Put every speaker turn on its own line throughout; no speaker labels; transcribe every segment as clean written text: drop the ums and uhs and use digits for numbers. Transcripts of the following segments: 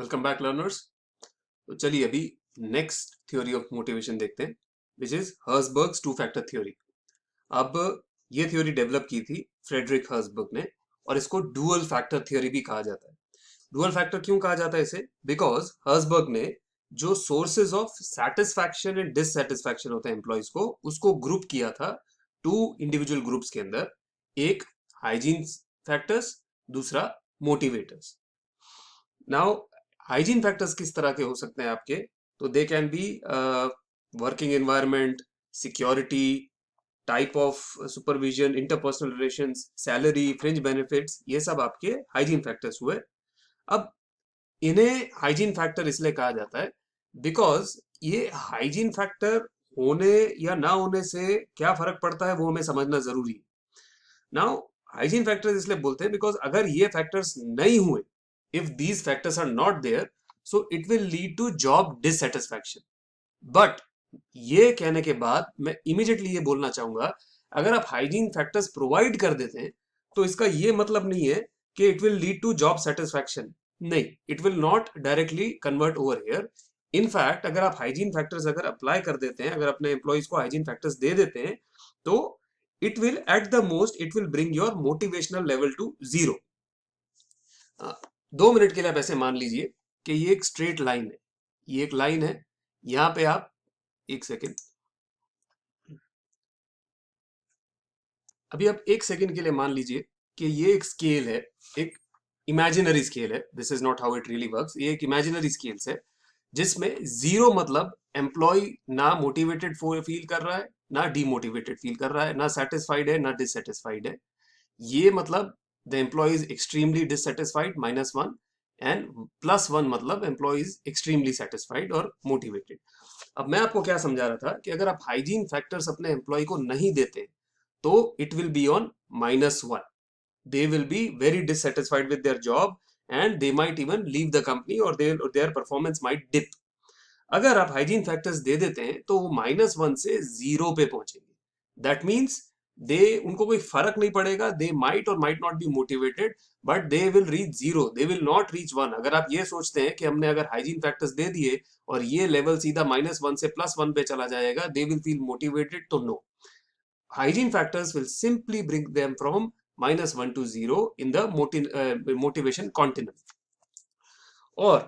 Welcome back learners. तो चलिए अभी नेक्स्ट थ्योरी ऑफ मोटिवेशन देखते हैं, which is Herzberg's two factor theory. अब ये थ्योरी डेवलप की थी फ्रेडरिक हर्सबर्ग ने, और इसको डुअल फैक्टर थ्योरी भी कहा जाता है। डुअल फैक्टर क्यों कहा जाता है इसे? बिकॉज हर्सबर्ग ने जो sources of satisfaction and dissatisfaction होते हैं एम्प्लॉयज को, उसको ग्रुप किया था टू इंडिविजुअल ग्रुप्स के अंदर। एक हाइजीन फैक्टर्स, दूसरा मोटिवेटर्स। नाउ हाइजीन फैक्टर्स किस तरह के हो सकते हैं आपके? तो they can be working environment, security, type of supervision, interpersonal relations, salary, fringe benefits, ये सब आपके हाइजीन फैक्टर्स हुए। अब इन्हें हाइजीन फैक्टर इसलिए कहा जाता है बिकॉज ये हाइजीन फैक्टर होने या ना होने से क्या फर्क पड़ता है वो हमें समझना जरूरी है। नाउ हाइजीन फैक्टर्स इसलिए बोलते हैं बिकॉज अगर ये फैक्टर्स नहीं हुए, if these factors are not there, so it will lead to job dissatisfaction. But ये कहने के बाद मैं इमीडिएटली ये बोलना चाहूंगा, अगर आप हाइजीन फैक्टर्स प्रोवाइड कर देते हैं तो इसका ये मतलब नहीं है कि it will lead to job satisfaction. नहीं, it will not directly convert over here. In fact अगर आप हाइजीन फैक्टर्स अगर अप्लाई कर देते हैं, अगर अपने एम्प्लॉयज को हाइजीन फैक्टर्स दे देते हैं, तो it will at the most it will bring your motivational level to zero. 2 minute के लिए आप ऐसे मान लीजिए कि ये एक स्ट्रेट लाइन है, ये एक लाइन है। यहां पे आप, एक सेकेंड, अभी आप एक सेकेंड के लिए मान लीजिए कि ये एक स्केल है, एक इमेजिनरी स्केल है। This is not how it really works. ये एक इमेजिनरी स्केल्स है जिसमें जीरो मतलब एम्प्लॉय ना मोटिवेटेड फील कर रहा है, ना डीमोटिवेटेड फील कर रहा है, ना सेटिस्फाइड है, ना डिससेटिस्फाइड है। ये मतलब the employ is extremely dissatisfied, -1, and +1 मतलब एम्प्लॉय इज एक्सट्रीमली सेटिस्फाइड और मोटिवेटेड। अब मैं आपको क्या समझा रहा था कि अगर आप हाइजीन फैक्टर्स अपने एम्प्लॉय को नहीं देते तो it will be on -1. They will be very dissatisfied with their job and they might even leave the company, or their performance might dip. अगर आप हाइजीन फैक्टर्स दे देते हैं तो वो -1 से 0 पे पहुंचेंगे। दैट मीन्स दे, उनको कोई फर्क नहीं पड़ेगा, दे माइट और might not be motivated, but they will reach 0, they will not reach 1। अगर आप ये सोचते हैं कि हमने अगर हाइजीन फैक्टर्स दे दिए और ये लेवल सीधा -1 से +1 पे चला जाएगा, दे विल फील मोटिवेटेड, तो no. Hygiene factors will simply bring them from -1 to 0 in the motivation continuum. और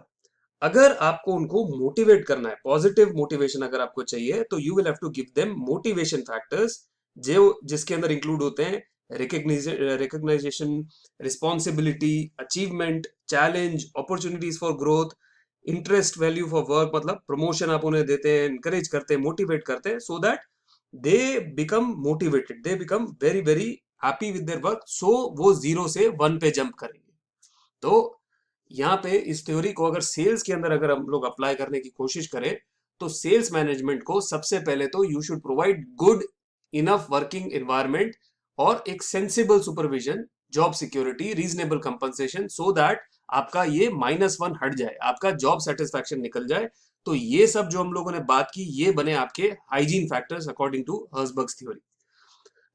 अगर आपको उनको मोटिवेट करना है, पॉजिटिव मोटिवेशन अगर आपको चाहिए, तो you will have to give them motivation factors, जो जिसके अंदर इंक्लूड होते हैं recognization, responsibility, achievement, challenge, opportunities for growth, interest, value for work, मतलब प्रमोशन आप उन्हें देते हैं, इनकरेज करते हैं, मोटिवेट करते हैं, so that they become motivated, they become very very happy with their work, so वो 0 से 1 पे जंप करेंगे। तो यहाँ पे इस थ्योरी को अगर सेल्स के अंदर अगर हम लोग अप्लाई करने की कोशिश करें, तो सेल्स मैनेजमेंट को सबसे पहले तो you should provide good enough working environment और एक sensible supervision, job security, reasonable compensation, so that आपका ये -1 हट जाए, आपका जॉब सेटिस्फैक्शन निकल जाए। तो ये सब जो हम लोगों ने बात की, ये बने आपके hygiene factors according to Herzberg's theory.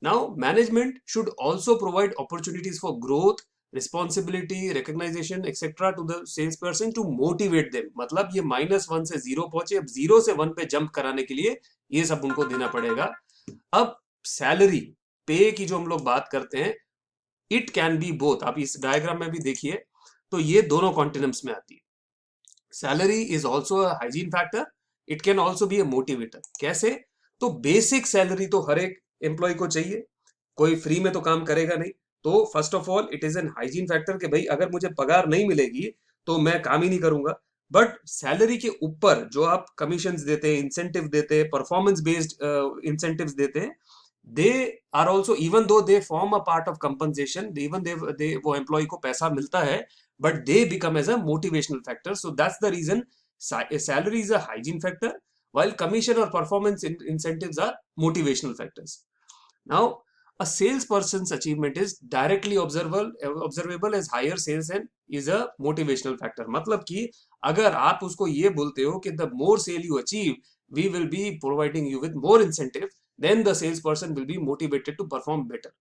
Now, management should also provide opportunities for growth, responsibility, recognition, etc. to the salesperson to motivate them. मतलब ये -1 से 0 पहुंचे, अब 0 से 1 पे जंप कराने के लिए ये सब उनको देना पड़ेगा। अब सैलरी पे की जो हम लोग बात करते हैं, इट कैन बी बोथ। आप इस डायग्राम में भी देखिए तो ये दोनों कॉन्टिनम्स में आती है। Salary is also a hygiene factor, it can also be a motivator. कैसे? तो बेसिक सैलरी तो हर एक एम्प्लॉय को चाहिए, कोई फ्री में तो काम करेगा नहीं। तो first of all it is an hygiene factor कि भाई अगर मुझे पगार नहीं मिलेगी तो मैं काम ही नहीं करूंगा। बट सैलरी के ऊपर जो आप कमीशंस देते हैं, इंसेंटिव देते हैं, परफॉर्मेंस बेस्ड इंसेंटिव्स देते हैं, they are also, even though they form a part of compensation, even they वो एम्प्लॉय को पैसा मिलता है, but they become as a motivational factor. So that's the reason salary is a hygiene factor, while commission or performance incentives are motivational factors. Now, a salesperson's achievement is directly observable as higher sales and is a motivational factor. मतलब कि अगर आप उसको ये बोलते हो कि the more sale you achieve, we will be providing you with more incentive, then the salesperson will be motivated to perform better.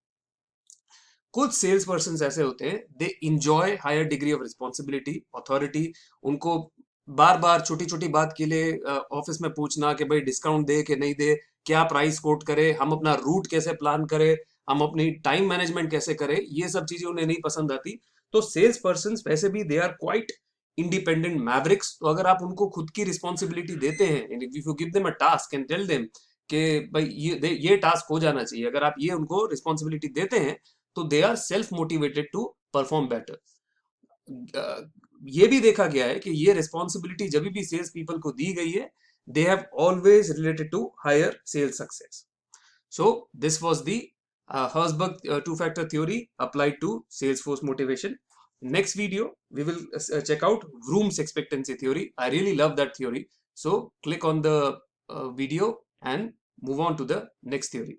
कुछ सेल्स पर्सन ऐसे होते हैं, they enjoy higher degree of responsibility, authority. उनको बार बार छोटी छोटी बात के लिए ऑफिस में पूछना कि भाई डिस्काउंट दे कि नहीं दे, क्या प्राइस कोट करे, हम अपना रूट कैसे प्लान करें, हम अपनी टाइम मैनेजमेंट कैसे करें, ये सब चीजें उन्हें नहीं पसंद आती। तो सेल्स पर्सन वैसे भी they are quite independent mavericks. तो अगर आप उनको खुद की रिस्पॉन्सिबिलिटी देते हैं, if you give them a task and tell them कि भाई ये टास्क हो जाना चाहिए, अगर आप ये उनको रिस्पॉन्सिबिलिटी देते हैं, तो they are self motivated to perform better. ये भी देखा गया है कि ये रिस्पॉन्सिबिलिटी जब भी सेल्स पीपल को दी गई है, they have always related to higher sales success. So this was the Herzberg two-factor theory applied to Salesforce motivation. Next video, we will check out Vroom's expectancy theory. I really love that theory. So click on the video and move on to the next theory.